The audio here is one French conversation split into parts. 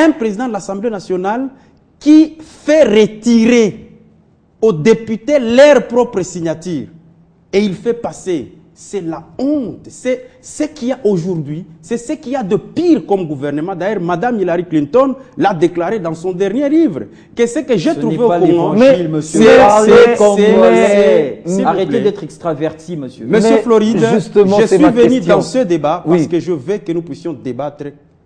un président de l'Assemblée nationale qui fait retirer aux députés leur propre signature et il fait passer. C'est la honte, c'est ce qu'il y a aujourd'hui, c'est ce qu'il y a de pire comme gouvernement. D'ailleurs, Mme Hillary Clinton l'a déclaré dans son dernier livre. Qu'est-ce que j'ai trouvé au Congo? Arrêtez d'être extraverti, monsieur. Monsieur Floride, je suis venu dans ce débat parce que je veux que nous puissions débattre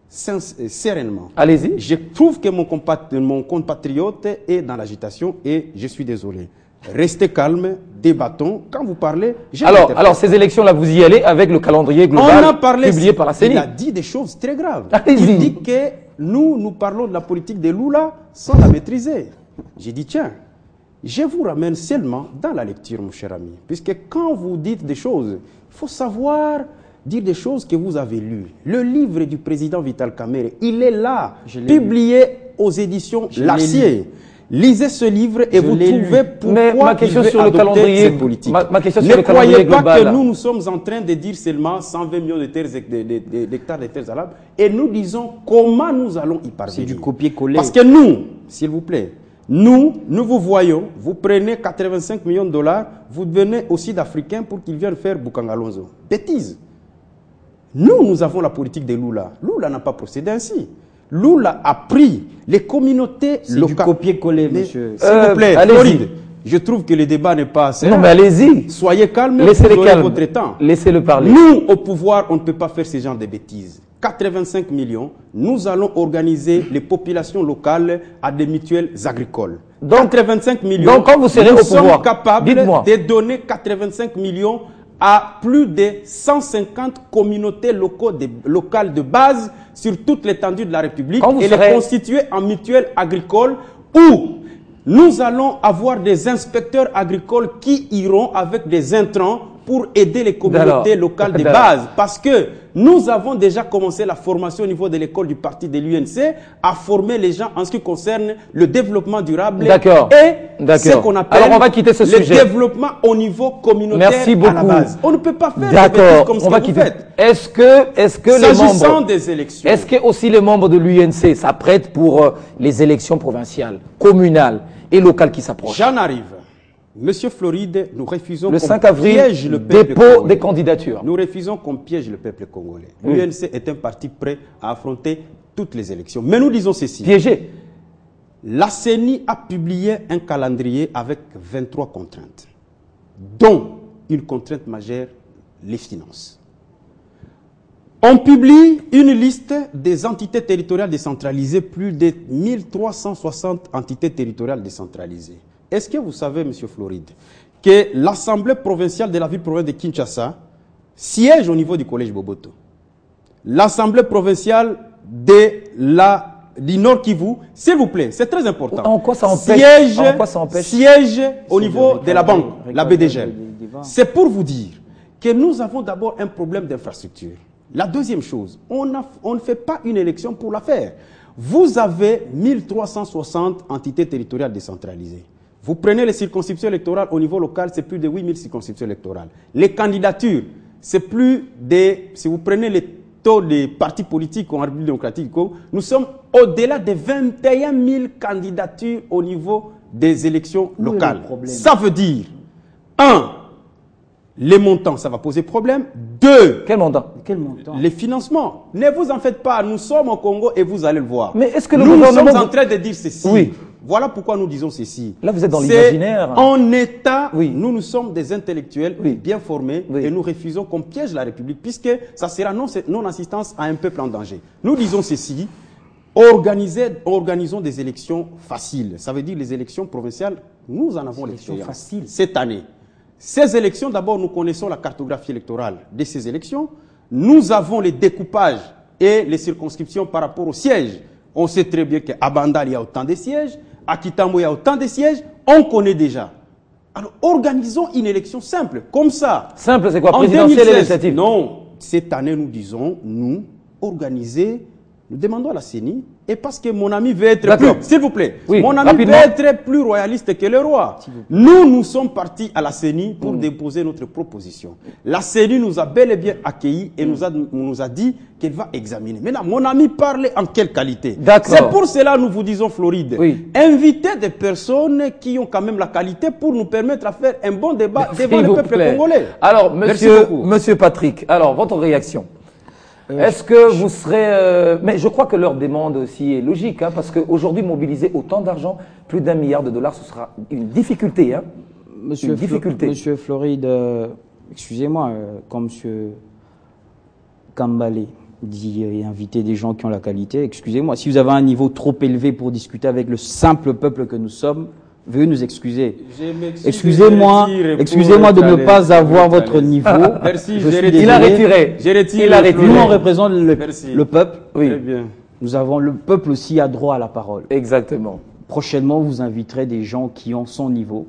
sereinement. Allez-y. Je trouve que mon compatriote est dans l'agitation et je suis désolé. Restez calme, débattons. Quand vous parlez, alors ces élections-là, vous y allez avec le calendrier global publié par la CENI. Il a dit des choses très graves. Il dit que nous parlons de la politique de Lula sans la maîtriser. J'ai dit, tiens, je vous ramène seulement dans la lecture, mon cher ami. Puisque quand vous dites des choses, il faut savoir dire des choses que vous avez lues. Le livre du président Vital Kamerhe, il est là, publié aux éditions L'Acier. Lisez ce livre et vous trouvez pourquoi il veut adopter cette politique. Ne croyez pas que nous sommes en train de dire seulement 120 millions d'hectares de terres arables et nous disons comment nous allons y parvenir. C'est du copier-coller. Parce que nous, s'il vous plaît, nous vous voyons, vous prenez 85 millions de dollars, vous devenez aux Sud-Africains pour qu'ils viennent faire Bukangalonzo. Bêtise. Nous avons la politique de Lula. Lula n'a pas procédé ainsi. Lula a pris les communautés locales. C'est du copier-coller, monsieur. S'il vous plaît, Floride, je trouve que le débat n'est pas assez. Non, mais allez-y. Soyez calme, laissez-le calme. Votre temps. Laissez-le parler. Nous, au pouvoir, on ne peut pas faire ce genre de bêtises. 85 millions, nous allons organiser les populations locales à des mutuelles agricoles. Donc, 85 millions, donc quand vous serez au pouvoir, nous sommes capables de donner 85 millions à plus de 150 communautés locales de base sur toute l'étendue de la République et les constituer en mutuelles agricoles où nous allons avoir des inspecteurs agricoles qui iront avec des intrants pour aider les communautés locales de base. Parce que nous avons déjà commencé la formation au niveau de l'école du parti de l'UNC à former les gens en ce qui concerne le développement durable et ce qu'on appelle on va quitter ce sujet. Le développement au niveau communautaire. Merci beaucoup. À la base. On ne peut pas faire des bêtises comme ce que vous faites. Est-ce que les membres, des élections, est-ce que aussi les membres de l'UNC s'apprêtent pour les élections provinciales, communales et locales qui s'approchent? J'en arrive. Monsieur Floride, nous refusons le 5 avril, piège le peuple dépôt congolais. des candidatures. Nous refusons qu'on piège le peuple congolais. L'UNC est un parti prêt à affronter toutes les élections. Mais nous disons ceci. Piégé. La CENI a publié un calendrier avec 23 contraintes, dont une contrainte majeure, les finances. On publie une liste des entités territoriales décentralisées, plus de 1360 entités territoriales décentralisées. Est-ce que vous savez, M. Floride, que l'Assemblée provinciale de la ville-province de Kinshasa siège au niveau du collège Boboto? L'Assemblée provinciale du Nord Kivu, s'il vous plaît, c'est très important. En quoi ça empêche? Siège au niveau de la banque, la BDGL. C'est pour vous dire que nous avons d'abord un problème d'infrastructure. La deuxième chose, on ne fait pas une élection pour la faire. Vous avez 1360 entités territoriales décentralisées. Vous prenez les circonscriptions électorales au niveau local, c'est plus de 8000 circonscriptions électorales. Les candidatures, c'est plus de... Si vous prenez les taux des partis politiques en République démocratique du Congo, nous sommes au-delà de 21 000 candidatures au niveau des élections locales. Ça veut dire, 1, les montants, ça va poser problème. 2, quel montant? Les financements. Ne vous en faites pas, nous sommes au Congo et vous allez le voir. Mais est-ce que nous sommes en train de dire ceci? Oui. Voilà pourquoi nous disons ceci. Là, vous êtes dans l'imaginaire. En État, oui. nous sommes des intellectuels bien formés et nous refusons qu'on piège la République puisque ça sera non-assistance à un peuple en danger. Nous disons ceci, organisons des élections faciles. Ça veut dire les élections provinciales, nous en avons l'expérience cette année. Ces élections, d'abord, nous connaissons la cartographie électorale de ces élections. Nous avons les découpages et les circonscriptions par rapport aux sièges. On sait très bien qu'à Bandal, il y a autant de sièges. À Kitambo, il y a autant de sièges. On connaît déjà. Alors, organisons une élection simple, comme ça. Simple, c'est quoi? Présidentielle et législative? Non. Cette année, nous disons, organiser Nous demandons à la CENI, et parce que mon ami veut être D'accord. plus, s'il vous plaît, Oui, mon ami rapidement. veut être plus royaliste que le roi. Nous sommes partis à la CENI pour déposer notre proposition. La CENI nous a bel et bien accueillis et nous a dit qu'elle va examiner. Maintenant, mon ami parle en quelle qualité? D'accord. C'est pour cela que nous vous disons, Floride, Oui. invitez des personnes qui ont quand même la qualité pour nous permettre de faire un bon débat devant S'il le vous peuple plaît. congolais. Alors, Merci beaucoup. monsieur Patrick, alors, votre réaction? Est-ce que vous serez... mais je crois que leur demande aussi est logique, hein, parce qu'aujourd'hui, mobiliser autant d'argent, plus d'1 milliard de dollars, ce sera une difficulté. Hein, Monsieur, une difficulté. Monsieur Floride, excusez-moi, quand Monsieur Kambale dit inviter des gens qui ont la qualité, excusez-moi, si vous avez un niveau trop élevé pour discuter avec le simple peuple que nous sommes, veuillez nous excuser. Excusez-moi de ne pas avoir votre niveau. Merci, Je suis j'ai désolé. Il a retiré. J'ai retiré. Il a retiré. Nous, on représente Merci. le peuple. Oui, Très bien. Nous avons le peuple aussi a droit à la parole. exactement. Prochainement, vous inviterez des gens qui ont son niveau.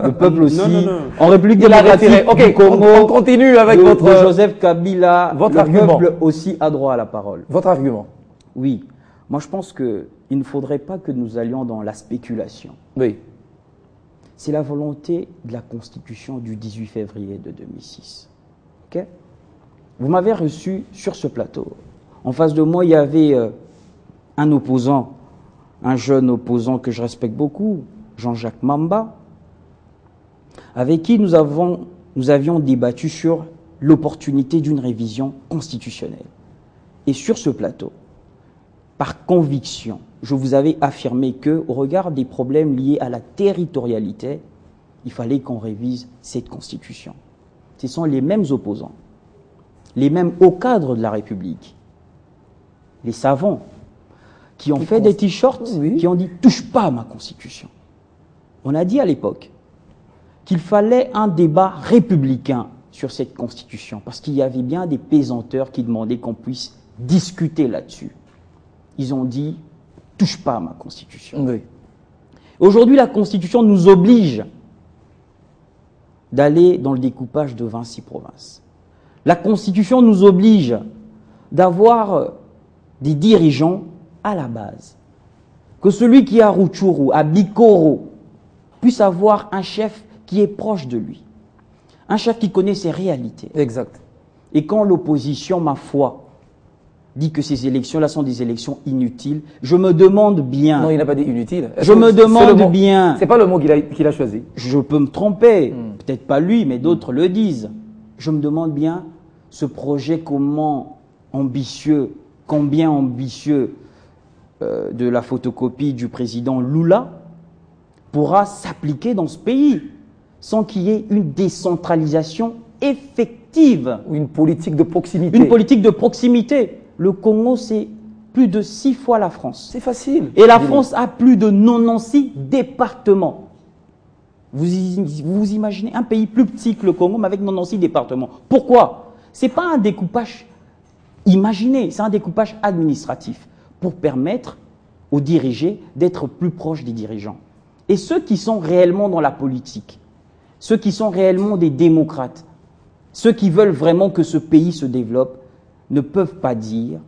Le peuple aussi. non. En République Il a démocratique retiré. Ok, du Congo, on continue avec de votre Joseph Kabila, votre le argument. peuple aussi a droit à la parole. Votre argument. Oui, moi je pense qu'il ne faudrait pas que nous allions dans la spéculation. Oui. C'est la volonté de la Constitution du 18 février de 2006. Ok? Vous m'avez reçu sur ce plateau. En face de moi, il y avait un opposant, un jeune opposant que je respecte beaucoup, Jean-Jacques Mamba, avec qui nous avions débattu sur l'opportunité d'une révision constitutionnelle. Et sur ce plateau, par conviction, je vous avais affirmé que, au regard des problèmes liés à la territorialité, il fallait qu'on révise cette constitution. Ce sont les mêmes opposants, les mêmes hauts cadres de la République, les savants, qui ont fait des t-shirts, Oui. qui ont dit « touche pas à ma constitution ». On a dit à l'époque qu'il fallait un débat républicain sur cette constitution, parce qu'il y avait bien des pesanteurs qui demandaient qu'on puisse discuter là-dessus. Ils ont dit « touche pas à ma constitution ». Oui. Aujourd'hui, la constitution nous oblige d'aller dans le découpage de 26 provinces. La constitution nous oblige d'avoir des dirigeants à la base. Que celui qui est à Rutshuru, à Bikoro, puisse avoir un chef qui est proche de lui. Un chef qui connaît ses réalités. Exact. Et quand l'opposition, ma foi, dit que ces élections-là sont des élections inutiles, je me demande bien... Non, il n'a pas dit inutile. Est-ce Je que me c'est le demande mot- bien... C'est pas le mot qu'il a choisi. Je peux me tromper, peut-être pas lui, mais d'autres le disent. Je me demande bien, ce projet combien ambitieux de la photocopie du président Lula pourra s'appliquer dans ce pays sans qu'il y ait une décentralisation effective. Ou une politique de proximité. Une politique de proximité. Le Congo, c'est plus de 6 fois la France. C'est facile. Et la France a plus de 96 départements. Vous imaginez un pays plus petit que le Congo, mais avec 96 départements. Pourquoi? Ce n'est pas un découpage imaginé, c'est un découpage administratif pour permettre aux dirigés d'être plus proches des dirigeants. Et ceux qui sont réellement dans la politique, ceux qui sont réellement des démocrates, ceux qui veulent vraiment que ce pays se développe, ne peuvent pas dire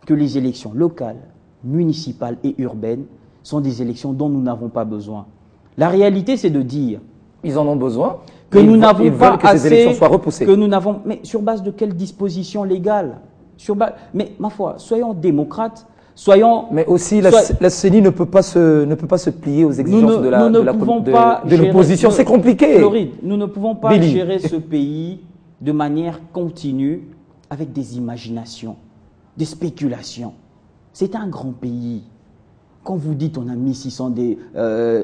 que les élections locales, municipales et urbaines sont des élections dont nous n'avons pas besoin. La réalité, c'est de dire Ils en ont besoin. que mais nous ils n'avons veulent pas que ces assez, élections soient repoussées. que nous n'avons, mais sur base de quelles dispositions légales? Mais ma foi, soyons démocrates, soyons. Mais aussi, Soit- la CENI ne peut pas se plier aux exigences de l'opposition. C'est compliqué. Floride, nous ne pouvons pas Billy. gérer ce pays de manière continue avec des imaginations, des spéculations. C'est un grand pays. Quand vous dites on a mis 600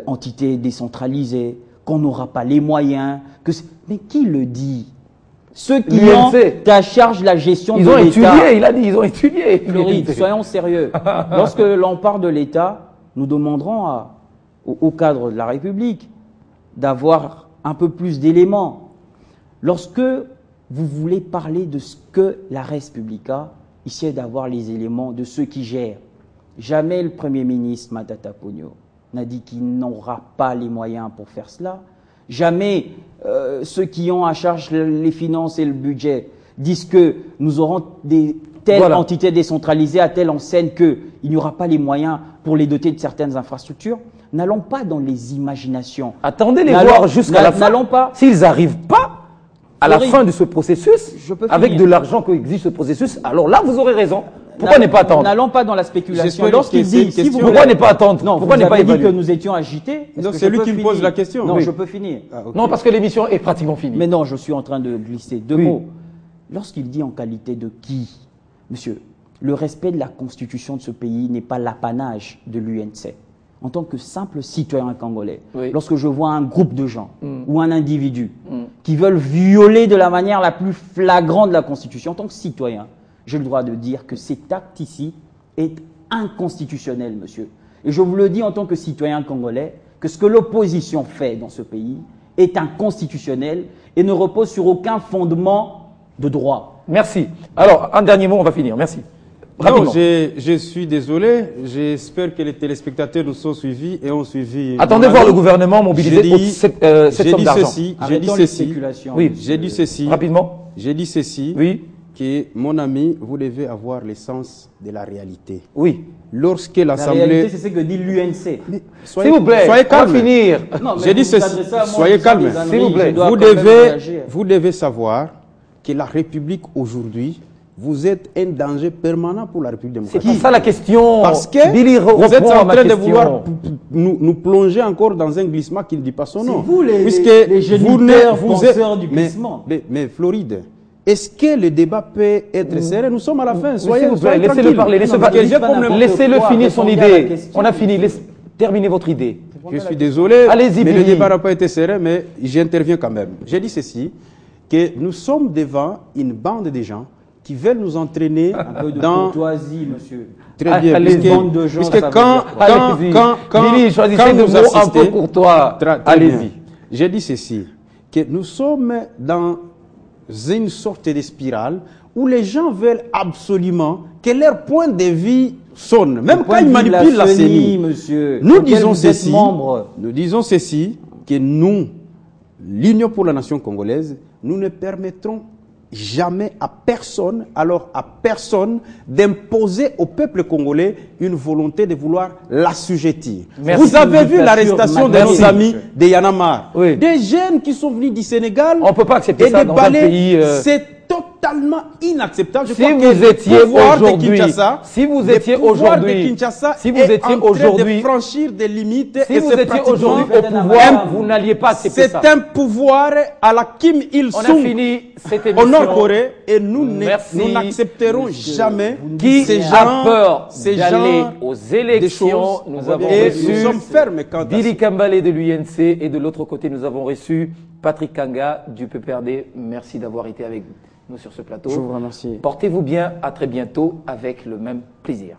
entités décentralisées, qu'on n'aura pas les moyens, mais qui le dit? Ceux qui ont L'UNC. à charge la gestion Ils de ont l'État. étudié, il a dit, ils ont étudié. Floride, soyons sérieux. Lorsque l'on parle de l'État, nous demanderons au cadre de la République d'avoir un peu plus d'éléments. Lorsque vous voulez parler de ce que la Res Publica, essayez d'avoir les éléments de ceux qui gèrent. Jamais le Premier ministre Matata Ponyo n'a dit qu'il n'aura pas les moyens pour faire cela. Jamais ceux qui ont à charge les finances et le budget disent que nous aurons des telle entité décentralisée a-t-elle en scène qu'il n'y aura pas les moyens pour les doter de certaines infrastructures? N'allons pas dans les imaginations. Attendez les voir jusqu'à la fin. N'allons pas. S'ils n'arrivent pas à la fin de ce processus, avec de l'argent qu'exige ce processus, alors là, vous aurez raison. Pourquoi ne pas attendre? N'allons pas dans la spéculation. Lorsqu'il dit, pourquoi ne pas attendre? Non, pourquoi vous ne pas avez dit évaluer? que nous étions agités. Donc c'est lui qui me pose la question. Non, Oui. je peux finir. Ah, ok. Non, parce que l'émission est pratiquement finie. Mais non, je suis en train de glisser deux mots. Lorsqu'il dit en qualité de qui, monsieur, le respect de la constitution de ce pays n'est pas l'apanage de l'UNC. En tant que simple citoyen congolais, lorsque je vois un groupe de gens ou un individu qui veulent violer de la manière la plus flagrante la constitution, en tant que citoyen, j'ai le droit de dire que cet acte ici est inconstitutionnel, monsieur. Et je vous le dis en tant que citoyen congolais, que ce que l'opposition fait dans ce pays est inconstitutionnel et ne repose sur aucun fondement de droit. Merci. Alors, un dernier mot, on va finir. Merci. Rapidement. Non, je suis désolé. J'espère que les téléspectateurs nous sont suivis et ont suivi. Attendez voir le gouvernement mobiliser cette somme d'argent. J'ai dit ceci. Oui. J'ai dit ceci. Rapidement. J'ai dit ceci. Oui. Que mon ami, vous devez avoir l'essence de la réalité. Oui. Lorsque La l'Assemblée. réalité, c'est ce que dit l'UNC. S'il vous plaît, soyez calme. on va finir. J'ai dit ceci. Soyez calme. S'il vous plaît. Vous devez savoir que la République aujourd'hui, vous êtes un danger permanent pour la République C'est démocratique. pas ça la question. Parce que Billy vous êtes reprend en ma train de question. vouloir nous plonger encore dans un glissement qui ne dit pas son nom. C'est vous les Puisque géniteurs vous êtes- penseurs du glissement. Mais Floride, est-ce que le débat peut être serré? Nous sommes à la fin. Soyez, S'il vous plaît, soyez laissez-le tranquille. parler. Laissez-le quoi, finir son répondez à la idée. question. On a fini. Terminez votre idée. Je suis désolé, Allez-y, mais le Billy. débat n'a pas été serré, mais j'interviens quand même. J'ai dit ceci, que nous sommes devant une bande de gens qui veulent nous entraîner Un peu de dans... courtoisie, monsieur. Très bien, Allez-y. puisque, Bande de gens, puisque ça veut quand, dire quoi? quand, Billy, choisissez quand des vous mots un peu assistez, courtois. Très Allez-y. bien. J'ai dit ceci, que nous sommes dans une sorte de spirale où les gens veulent absolument que leur point de vue sonne, même quand ils manipulent la CENI. monsieur. Nous Auquel disons vous êtes ceci, membre. nous disons ceci, que nous, l'Union pour la nation congolaise, nous ne permettrons jamais à personne, alors à personne, d'imposer au peuple congolais une volonté de vouloir l'assujettir. Merci. Vous avez vu Dictature l'arrestation de Merci. nos amis de Yanamar. Oui. Des jeunes qui sont venus du Sénégal. On peut pas accepter et ça de dans un balais. pays, C'est totalement inacceptable. Je Si crois que vous le étiez pouvoir de aujourd'hui, Kinshasa, si vous le étiez pouvoir de aujourd'hui, Kinshasa si vous est étiez en train aujourd'hui- de franchir des limites. Si et vous c'est étiez pratiquement aujourd'hui au un pouvoir, vous n'alliez pas accepter c'est ça. un pouvoir à la Kim On a Il-sung fini cette au émission. Nord-Corée et nous Merci. n'accepterons jamais Qui ces a gens, peur ces d'aller gens aux des élections? choses. Nous avons Et reçu nous sommes fermes quant à Billy ça. Kambale de l'UNC et de l'autre côté, nous avons reçu Patrick Kanga du PPRD. Merci d'avoir été avec nous sur ce plateau. Je vous remercie. Portez-vous bien, à très bientôt avec le même plaisir.